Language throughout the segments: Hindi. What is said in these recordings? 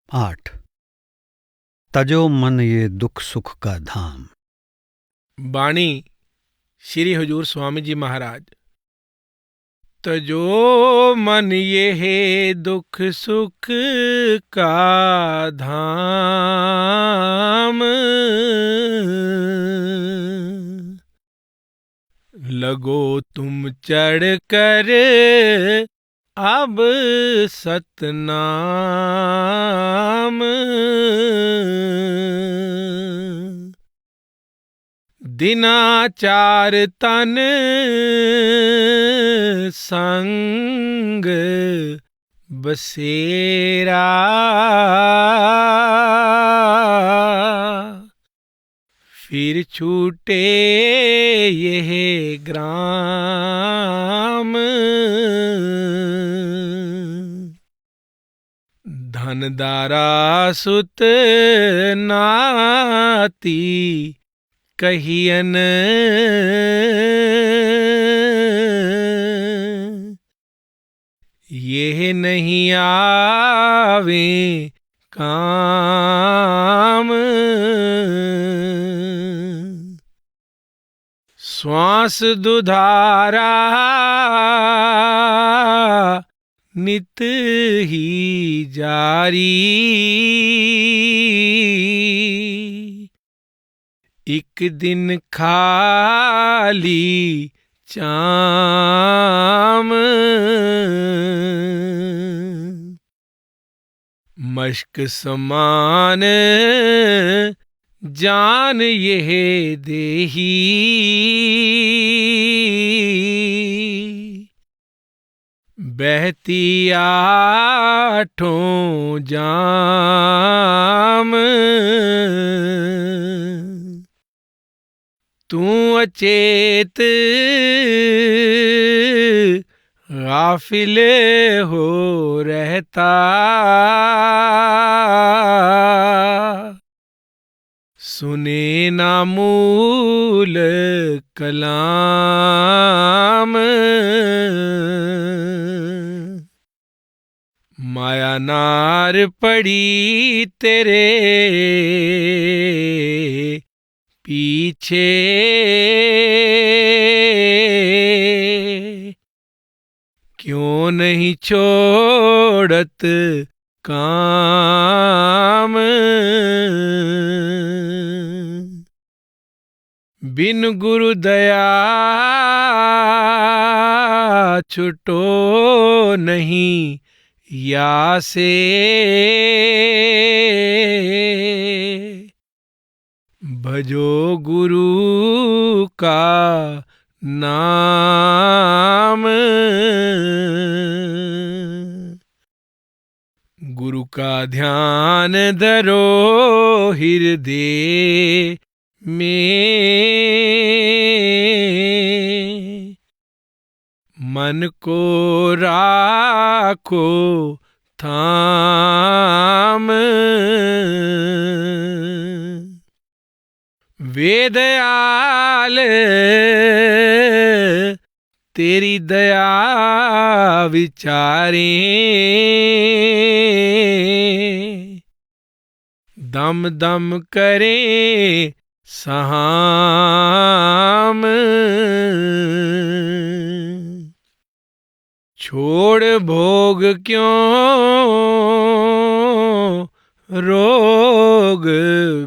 8। तजो मन ये दुख सुख का धाम। बाणी श्री हुजूर स्वामी जी महाराज। तजो मन ये है दुख सुख का धाम, लगो तुम चढ़ कर अब सतनाम। दिनाचार तन संग बसेरा, फिर छूटे यह ग्राम। धनदारा सुत नाती कहियन, यह नहीं आवे काम। श्वास दुधारा नित ही जारी, एक दिन खाली चाम। मश्क समान जान यह देही, बहती आठों जाम। तू अचेत गाफिल हो रहता, सुने ना मूल कलाम। माया नार पड़ी तेरे पीछे, क्यों नहीं छोड़त काम। बिन गुरु दया छुटो नहीं या से, भजो गुरु का नाम। गुरु का ध्यान धरो हृदय में, मन को राखो थाम। वेदयाल तेरी दया विचारें, दम दम करें सहाम। छोड़ भोग क्यों रोग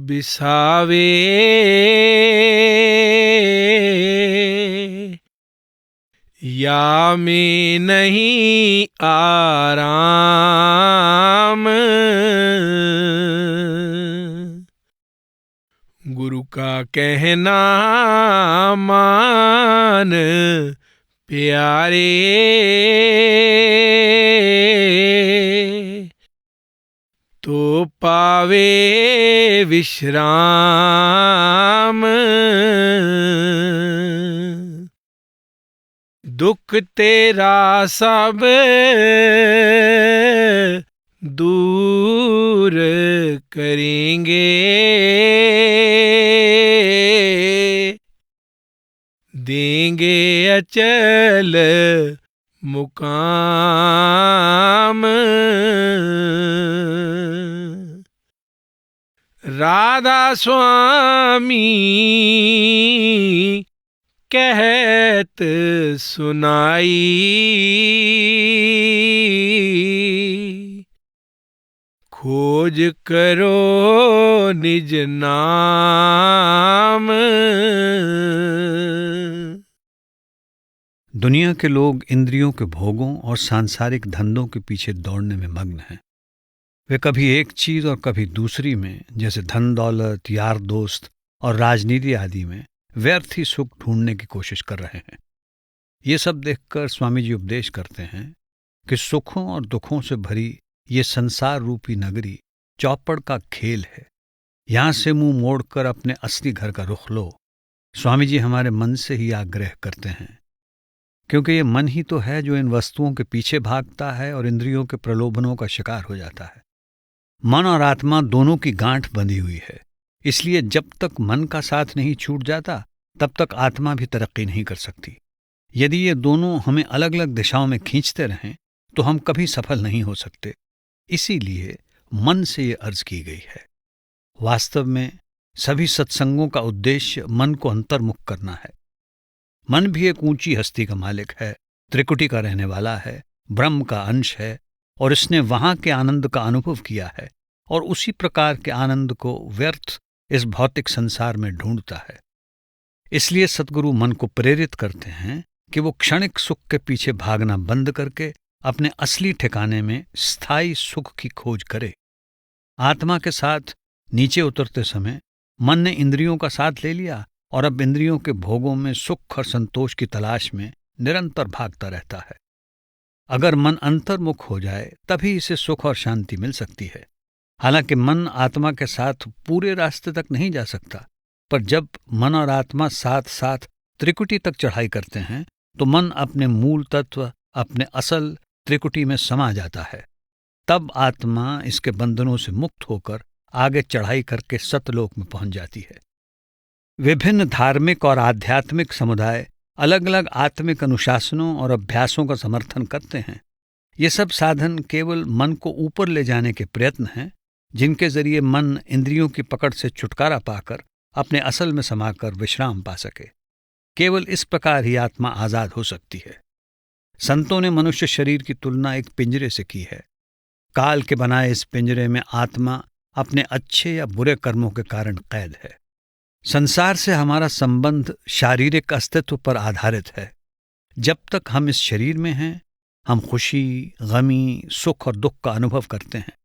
बिसावे, या में नहीं आराम। गुरु का कहना मान प्यारे, तो पावे विश्राम। दुख तेरा सब दूर करेंगे, देंगे अचल मुकाम। राधा स्वामी कहत सुनाई, खोज करो निज नाम। दुनिया के लोग इंद्रियों के भोगों और सांसारिक धंधों के पीछे दौड़ने में मग्न हैं। वे कभी एक चीज और कभी दूसरी में, जैसे धन दौलत, यार दोस्त और राजनीति आदि में व्यर्थ ही सुख ढूंढने की कोशिश कर रहे हैं। ये सब देखकर स्वामी जी उपदेश करते हैं कि सुखों और दुखों से भरी ये संसार रूपी नगरी चौपड़ का खेल है। यहां से मुंह मोड़कर अपने असली घर का रुख लो। स्वामी जी हमारे मन से ही आग्रह करते हैं, क्योंकि ये मन ही तो है जो इन वस्तुओं के पीछे भागता है और इंद्रियों के प्रलोभनों का शिकार हो जाता है। मन और आत्मा दोनों की गांठ बंधी हुई है, इसलिए जब तक मन का साथ नहीं छूट जाता तब तक आत्मा भी तरक्की नहीं कर सकती। यदि ये दोनों हमें अलग अलग दिशाओं में खींचते रहें तो हम कभी सफल नहीं हो सकते। इसीलिए मन से ये अर्ज की गई है। वास्तव में सभी सत्संगों का उद्देश्य मन को अंतर्मुख करना है। मन भी एक ऊंची हस्ती का मालिक है, त्रिकुटी का रहने वाला है, ब्रह्म का अंश है और इसने वहां के आनंद का अनुभव किया है और उसी प्रकार के आनंद को व्यर्थ इस भौतिक संसार में ढूंढता है। इसलिए सद्गुरु मन को प्रेरित करते हैं कि वो क्षणिक सुख के पीछे भागना बंद करके अपने असली ठिकाने में स्थायी सुख की खोज करे। आत्मा के साथ नीचे उतरते समय मन ने इंद्रियों का साथ ले लिया और अब इंद्रियों के भोगों में सुख और संतोष की तलाश में निरंतर भागता रहता है। अगर मन अंतर्मुख हो जाए तभी इसे सुख और शांति मिल सकती है। हालांकि मन आत्मा के साथ पूरे रास्ते तक नहीं जा सकता, पर जब मन और आत्मा साथ साथ त्रिकुटी तक चढ़ाई करते हैं तो मन अपने मूल तत्व, अपने असल त्रिकुटी में समा जाता है। तब आत्मा इसके बंधनों से मुक्त होकर आगे चढ़ाई करके सतलोक में पहुंच जाती है। विभिन्न धार्मिक और आध्यात्मिक समुदाय अलग अलग आत्मिक अनुशासनों और अभ्यासों का समर्थन करते हैं। ये सब साधन केवल मन को ऊपर ले जाने के प्रयत्न हैं, जिनके जरिए मन इंद्रियों की पकड़ से छुटकारा पाकर अपने असल में समाकर विश्राम पा सके। केवल इस प्रकार ही आत्मा आजाद हो सकती है। संतों ने मनुष्य शरीर की तुलना एक पिंजरे से की है। काल के बनाए इस पिंजरे में आत्मा अपने अच्छे या बुरे कर्मों के कारण कैद है। संसार से हमारा संबंध शारीरिक अस्तित्व पर आधारित है। जब तक हम इस शरीर में हैं, हम खुशी, गमी, सुख और दुख का अनुभव करते हैं।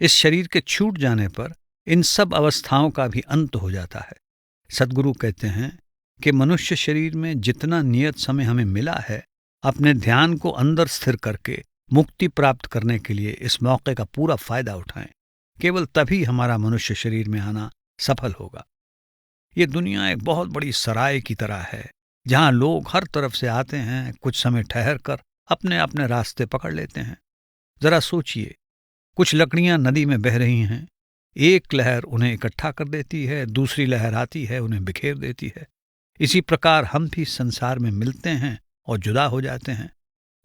इस शरीर के छूट जाने पर इन सब अवस्थाओं का भी अंत हो जाता है। सद्गुरु कहते हैं कि मनुष्य शरीर में जितना नियत समय हमें मिला है, अपने ध्यान को अंदर स्थिर करके मुक्ति प्राप्त करने के लिए इस मौके का पूरा फायदा उठाएं। केवल तभी हमारा मनुष्य शरीर में आना सफल होगा। ये दुनिया एक बहुत बड़ी सराय की तरह है, जहां लोग हर तरफ से आते हैं, कुछ समय ठहर कर अपने अपने रास्ते पकड़ लेते हैं। जरा सोचिए, कुछ लकड़ियां नदी में बह रही हैं, एक लहर उन्हें इकट्ठा कर देती है, दूसरी लहर आती है, उन्हें बिखेर देती है। इसी प्रकार हम भी संसार में मिलते हैं और जुदा हो जाते हैं।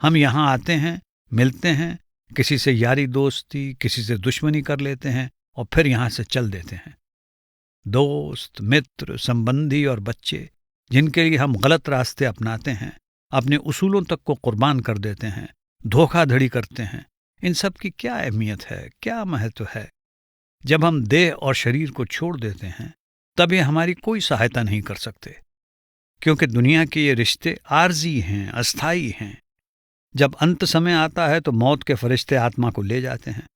हम यहाँ आते हैं, मिलते हैं, किसी से यारी दोस्ती, किसी से दुश्मनी कर लेते हैं और फिर यहाँ से चल देते हैं। दोस्त, मित्र, संबंधी और बच्चे जिनके लिए हम गलत रास्ते अपनाते हैं, अपने उसूलों तक को कुर्बान कर देते हैं, धोखाधड़ी करते हैं, इन सब की क्या अहमियत है, क्या महत्व है? जब हम देह और शरीर को छोड़ देते हैं तब ये हमारी कोई सहायता नहीं कर सकते, क्योंकि दुनिया के ये रिश्ते आर्जी हैं, अस्थायी हैं। जब अंत समय आता है तो मौत के फरिश्ते आत्मा को ले जाते हैं।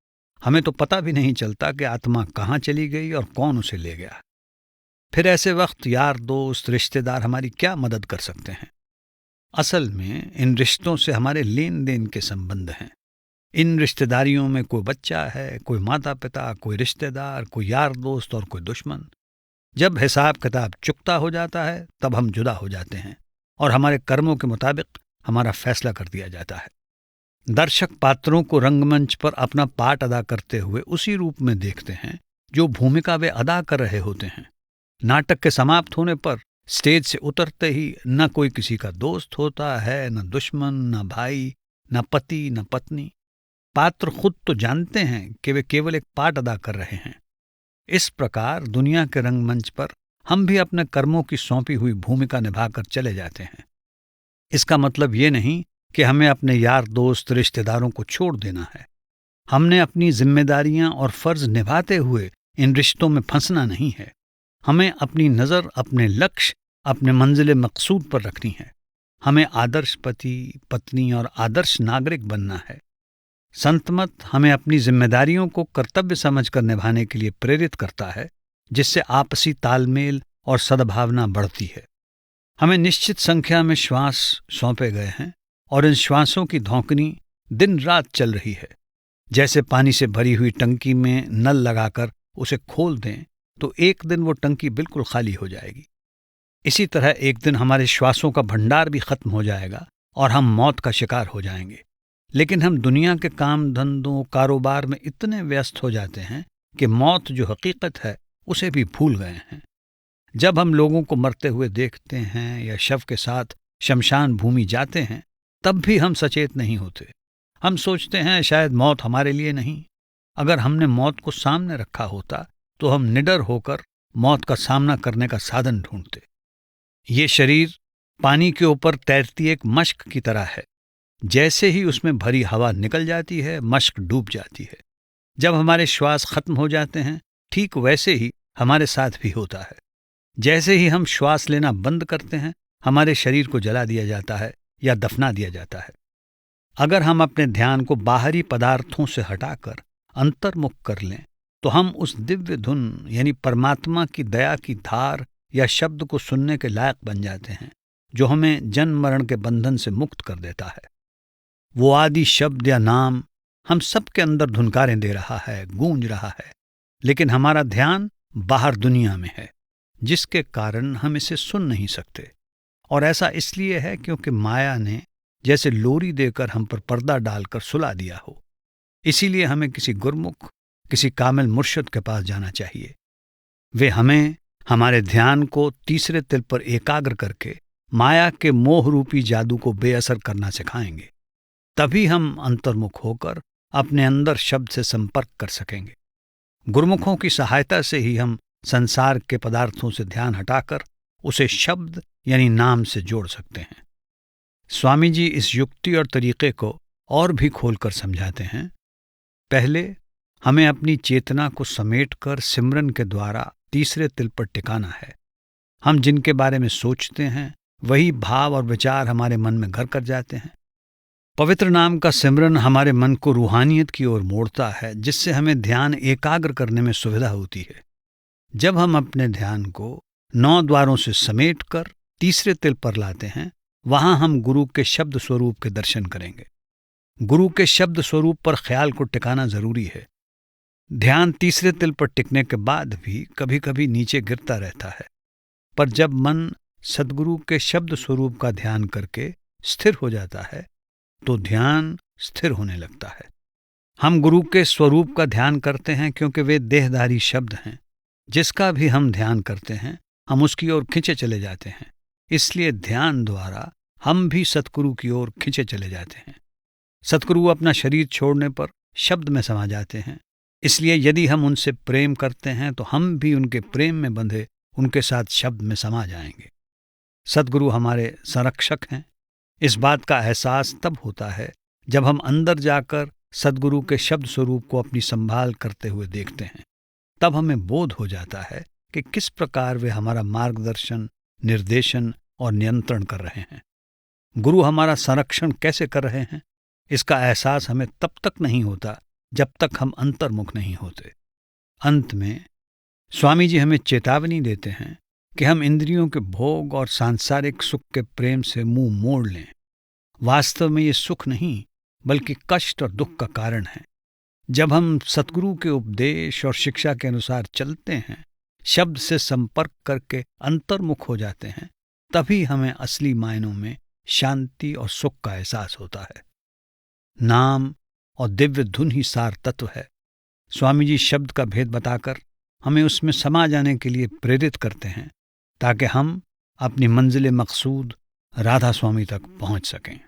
हमें तो पता भी नहीं चलता कि आत्मा कहाँ चली गई और कौन उसे ले गया। फिर ऐसे वक्त यार दोस्त, रिश्तेदार हमारी क्या मदद कर सकते हैं? असल में इन रिश्तों से हमारे लेन देन के संबंध हैं। इन रिश्तेदारियों में कोई बच्चा है, कोई माता पिता, कोई रिश्तेदार, कोई यार दोस्त और कोई दुश्मन। जब हिसाब किताब चुकता हो जाता है तब हम जुदा हो जाते हैं और हमारे कर्मों के मुताबिक हमारा फैसला कर दिया जाता है। दर्शक पात्रों को रंगमंच पर अपना पाठ अदा करते हुए उसी रूप में देखते हैं जो भूमिका वे अदा कर रहे होते हैं। नाटक के समाप्त होने पर स्टेज से उतरते ही न कोई किसी का दोस्त होता है, न दुश्मन, न भाई, न पति, न पत्नी। पात्र खुद तो जानते हैं कि वे केवल एक पाठ अदा कर रहे हैं। इस प्रकार दुनिया के रंगमंच पर हम भी अपने कर्मों की सौंपी हुई भूमिका निभाकर चले जाते हैं। इसका मतलब ये नहीं कि हमें अपने यार दोस्त रिश्तेदारों को छोड़ देना है। हमने अपनी जिम्मेदारियां और फर्ज निभाते हुए इन रिश्तों में फंसना नहीं है। हमें अपनी नज़र अपने लक्ष्य, अपने मंजिल मकसूद पर रखनी है। हमें आदर्श पति, पत्नी और आदर्श नागरिक बनना है। संत मत हमें अपनी जिम्मेदारियों को कर्तव्य समझकर निभाने के लिए प्रेरित करता है, जिससे आपसी तालमेल और सद्भावना बढ़ती है। हमें निश्चित संख्या में श्वास सौंपे गए हैं और इन श्वासों की धौंकनी दिन रात चल रही है। जैसे पानी से भरी हुई टंकी में नल लगाकर उसे खोल दें तो एक दिन वो टंकी बिल्कुल खाली हो जाएगी। इसी तरह एक दिन हमारे श्वासों का भंडार भी खत्म हो जाएगा और हम मौत का शिकार हो जाएंगे। लेकिन हम दुनिया के काम धंधों, कारोबार में इतने व्यस्त हो जाते हैं कि मौत जो हकीकत है उसे भी भूल गए हैं। जब हम लोगों को मरते हुए देखते हैं या शव के साथ शमशान भूमि जाते हैं, तब भी हम सचेत नहीं होते। हम सोचते हैं शायद मौत हमारे लिए नहीं। अगर हमने मौत को सामने रखा होता तो हम निडर होकर मौत का सामना करने का साधन ढूंढते। ये शरीर पानी के ऊपर तैरती एक मश्क की तरह है। जैसे ही उसमें भरी हवा निकल जाती है, मश्क डूब जाती है। जब हमारे श्वास खत्म हो जाते हैं, ठीक वैसे ही हमारे साथ भी होता है। जैसे ही हम श्वास लेना बंद करते हैं, हमारे शरीर को जला दिया जाता है या दफना दिया जाता है। अगर हम अपने ध्यान को बाहरी पदार्थों से हटाकर अंतर्मुख कर लें तो हम उस दिव्य धुन यानी परमात्मा की दया की धार या शब्द को सुनने के लायक बन जाते हैं, जो हमें जन्म मरण के बंधन से मुक्त कर देता है। वो आदि शब्द या नाम हम सबके अंदर धुनकारें दे रहा है, गूंज रहा है, लेकिन हमारा ध्यान बाहर दुनिया में है, जिसके कारण हम इसे सुन नहीं सकते। और ऐसा इसलिए है क्योंकि माया ने जैसे लोरी देकर हम पर पर्दा डालकर सुला दिया हो। इसीलिए हमें किसी गुरमुख, किसी कामिल मुर्शिद के पास जाना चाहिए। वे हमें हमारे ध्यान को तीसरे तिल पर एकाग्र करके माया के मोह रूपी जादू को बेअसर करना सिखाएंगे। तभी हम अंतर्मुख होकर अपने अंदर शब्द से संपर्क कर सकेंगे। गुरमुखों की सहायता से ही हम संसार के पदार्थों से ध्यान हटाकर उसे शब्द यानी नाम से जोड़ सकते हैं। स्वामी जी इस युक्ति और तरीके को और भी खोलकर समझाते हैं। पहले हमें अपनी चेतना को समेटकर सिमरन के द्वारा तीसरे तिल पर टिकाना है। हम जिनके बारे में सोचते हैं वही भाव और विचार हमारे मन में घर कर जाते हैं। पवित्र नाम का सिमरन हमारे मन को रूहानियत की ओर मोड़ता है, जिससे हमें ध्यान एकाग्र करने में सुविधा होती है। जब हम अपने ध्यान को 9 द्वारों से समेटकर तीसरे तिल पर लाते हैं, वहां हम गुरु के शब्द स्वरूप के दर्शन करेंगे। गुरु के शब्द स्वरूप पर ख्याल को टिकाना जरूरी है। ध्यान तीसरे तिल पर टिकने के बाद भी कभी कभी नीचे गिरता रहता है, पर जब मन सद्गुरु के शब्द स्वरूप का ध्यान करके स्थिर हो जाता है तो ध्यान स्थिर होने लगता है। हम गुरु के स्वरूप का ध्यान करते हैं क्योंकि वे देहधारी शब्द हैं। जिसका भी हम ध्यान करते हैं हम उसकी ओर खिंचे चले जाते हैं। इसलिए ध्यान द्वारा हम भी सतगुरु की ओर खिंचे चले जाते हैं। सतगुरु अपना शरीर छोड़ने पर शब्द में समा जाते हैं। इसलिए यदि हम उनसे प्रेम करते हैं तो हम भी उनके प्रेम में बंधे उनके साथ शब्द में समा जाएंगे। सतगुरु हमारे संरक्षक हैं। इस बात का एहसास तब होता है जब हम अंदर जाकर सद्गुरु के शब्द स्वरूप को अपनी संभाल करते हुए देखते हैं। तब हमें बोध हो जाता है कि किस प्रकार वे हमारा मार्गदर्शन, निर्देशन और नियंत्रण कर रहे हैं। गुरु हमारा संरक्षण कैसे कर रहे हैं, इसका एहसास हमें तब तक नहीं होता जब तक हम अंतर्मुख नहीं होते। अंत में स्वामी जी हमें चेतावनी देते हैं कि हम इंद्रियों के भोग और सांसारिक सुख के प्रेम से मुंह मोड़ लें। वास्तव में ये सुख नहीं बल्कि कष्ट और दुख का कारण है। जब हम सतगुरु के उपदेश और शिक्षा के अनुसार चलते हैं, शब्द से संपर्क करके अंतर्मुख हो जाते हैं, तभी हमें असली मायनों में शांति और सुख का एहसास होता है। नाम और दिव्य धुन ही सार तत्व है। स्वामी जी शब्द का भेद बताकर हमें उसमें समा जाने के लिए प्रेरित करते हैं ताकि हम अपनी मंजिल मकसूद राधा स्वामी तक पहुंच सकें।